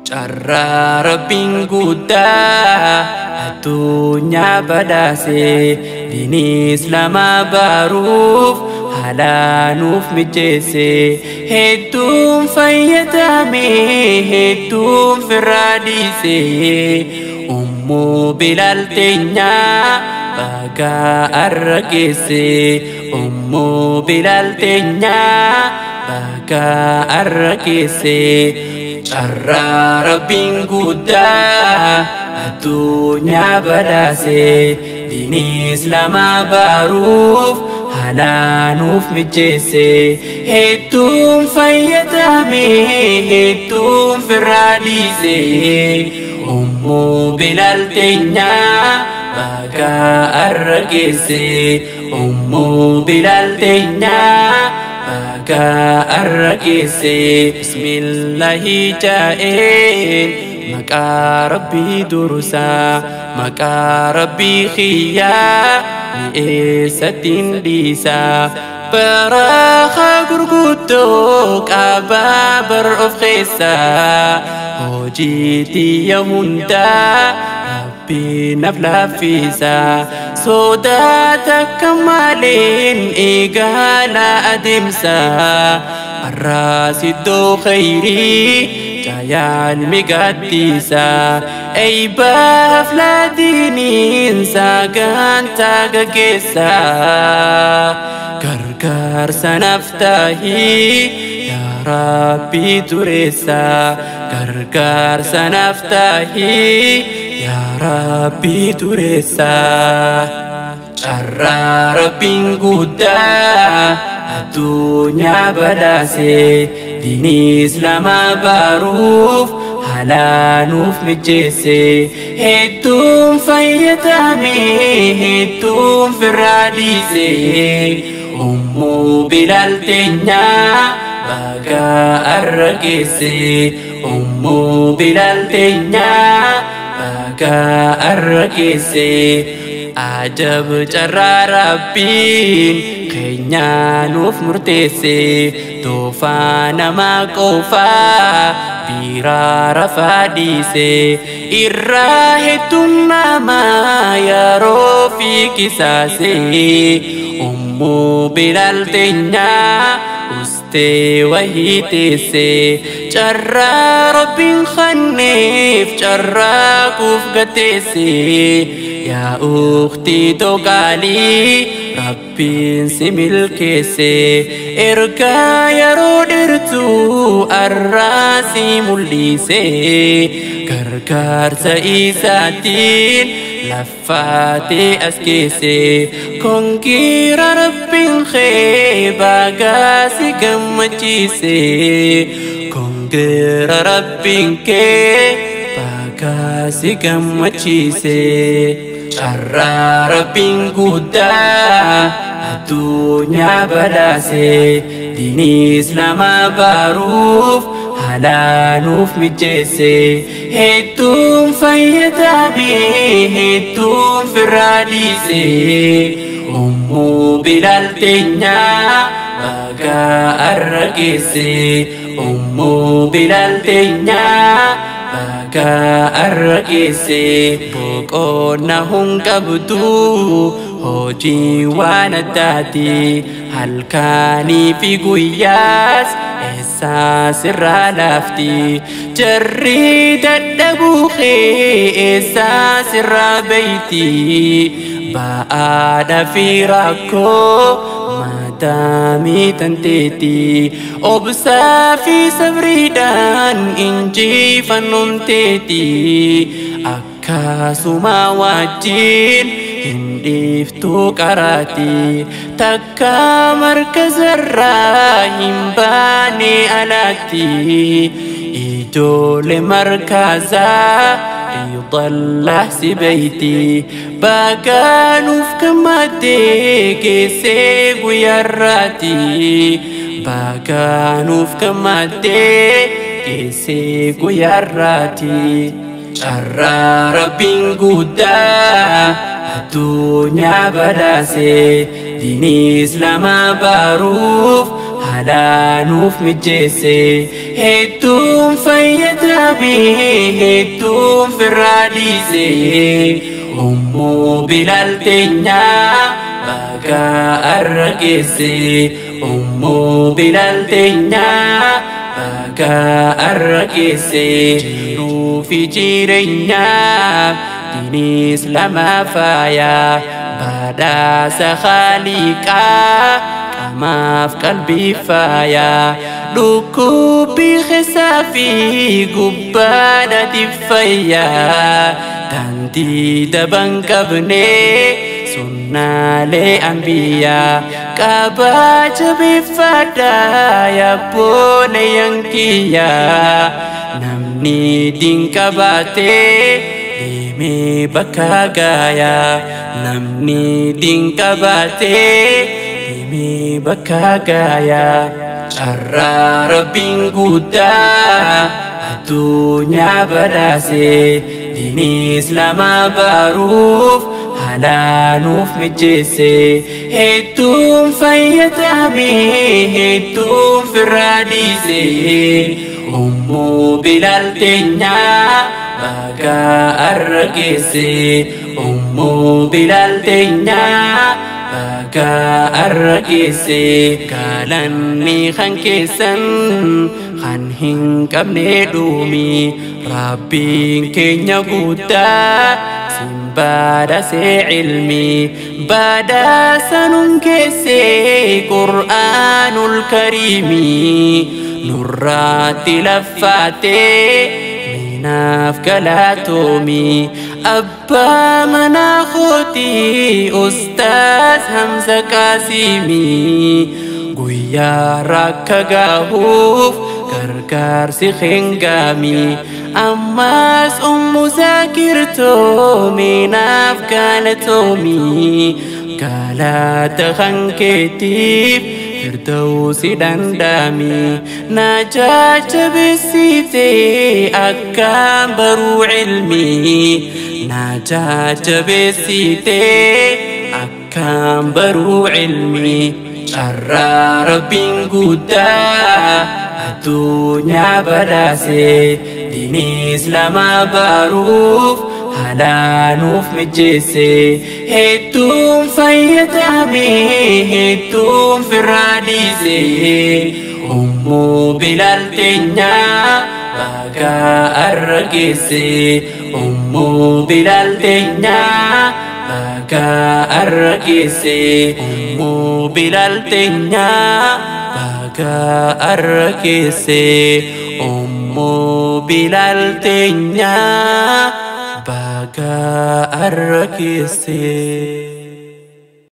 Carraa Rabbiin guddaa addunyaa badhaase diinii Islaamaa baruuf haala nuuf mijeesse. Hedduun fayyadame hedduun firraa dhiise. Ummu Bilaal teenyaa baga arra geesse. Ummu Bilaal teenyaa baga arra geesse. Carraa Rabbiin guddaa addunyaa badhaase diinii Islaamaa baruuf haala nuuf mijeesse. Hedduun fayyadame hedduun firraa dhiise. Ummu Bilaal teenyaa baga arra geesse. Ummu Bilaal teenyaa baga arra geesse. Bismillahi jaa'een maqaa Rabbii dursaa maqaa Rabbii khiyyaa mi'eessattiin dhiisaa. Baraka gurguddoo qabaa bar of keessaa hojii tiyya hundaa Rabbiin naaf laaffisaa. Sodaata akka maaliin eegala adeemsa arraas iddoo khayrii jaayaan migaddisa. Eeybaaf laadiiniin sagantaa gaggeessa gargaarsa naaf ta'i yaa Rabbii dureessa. Gargaarsa naaf ta'i yaa Rabbii dureessa. Carraa Rabbiin guddaa addunyaa badhaase diinii Islaamaa baruuf haala nuuf mijeesse. Hedduun fayyadame hedduun firraa dhiise. Ummu Bilaal teenyaa baga arra geesse. Ummu Bilaal teenyaa baga arra geesse. Ajab carraa Rabbiin keenya nuuf murteesse. Toofaa namaa qofaa biraa rafaa dhiise. Irraa hedduun namaa yeroo fi qisaase. Ummu Bilaal teenyaa ustee wahii teesse. Carraa Rabbiin kenneef carraa kuuf gateesse. Yaa ukhtii togaalii Rabbiin si milkeesse. Ergaa yeroo dheertuu arraa si mul'ise. Gargaarsa isaatiin laffaatee as geesse. Kongiira Rabbiin kee baga si gammachiise. Kongiira Rabbiin kee baga si gammachiise. Carraa Rabbiin guddaa addunyaa badhaase diinii Islaamaa baruuf haala nuuf mijeesse. Hedduun fayyadame hedduun firraa dhiise. Ummu Bilaal teenyaa baga arra geesse. Ummu Bilaal teenyaa baga arra geesse. Boqonnaa hin qabdu hojii waan addaati. Halkanii fi guyyaas eessaa sirraa laafti. Jarri dadhabuu kee eessaa sirraa beeyti. Ba'aadhaa fi rakkoo maadaamii tanteeti. Obsaa fi sabriidhaan injifannoon teeti. Akkasuma wajjin hin dhiiftuu qaraati. Takka markazarraa hin baane alaatti. Ijoollee markazaa يضل سبيتي باقانوف كمادي كيسي قياراتي باقانوف كمادي كيسي قياراتي شرى ربين قدا الدنيا بداسي ديني إسلام باروف على نوف مجيسي هيتم فيتامي هيتم في الراديسي أمو بلال تنيا بقى الرقيسي أمو بلال تنيا بقى الرقيسي جيرو في جيرينيا دين إسلام فايا بدا سخاليكا كما في قلبي فايا لوكو بخسافي قبانة فايا تنتي دبن كبني سنة لأنبياء كباج بفدا يا بوني ينكيا نمني دين كباتي ديمي بكا غايا نمني دين كباتي ديمي بكا غايا شرع ربين قدا الدنيا بداسي دين إسلام باروف حلانوف مجيسي هيتم فيتامي هيتم في الراديسي أمو بلال تنيا بقى الرقيسي أمو بلال تنيا بقى الرقيسي كالني خنكسن خنهن كبني دومي ربين كينيا قدا سنبادا سي علمي بادا سننكسي قرآن الكريم نرات لفاتي مناف كلاتومي أبا مناخوتي أستاذ همزة كاسيمي قويا راكا قاهوف كركار سخنقامي أماس ذاكرتو مناف كالتومي كالات خنكتيف فردوسي دندامي نجاج بسيتي أكام برو علمي نجاج بسيتي أكام برو علمي شرع ربين قدا الدنيا بداسي دين إسلام باروف حلانوف مجيسي هيتم فيتامي هيتم في الراديسي أمو بلال تنيا بقى الرقيسي أمو بلال تنيا بقى الرقيسي أمو بلال تنيا بقى الرقيسي أمو بلال تنيا بقى الرقيسي.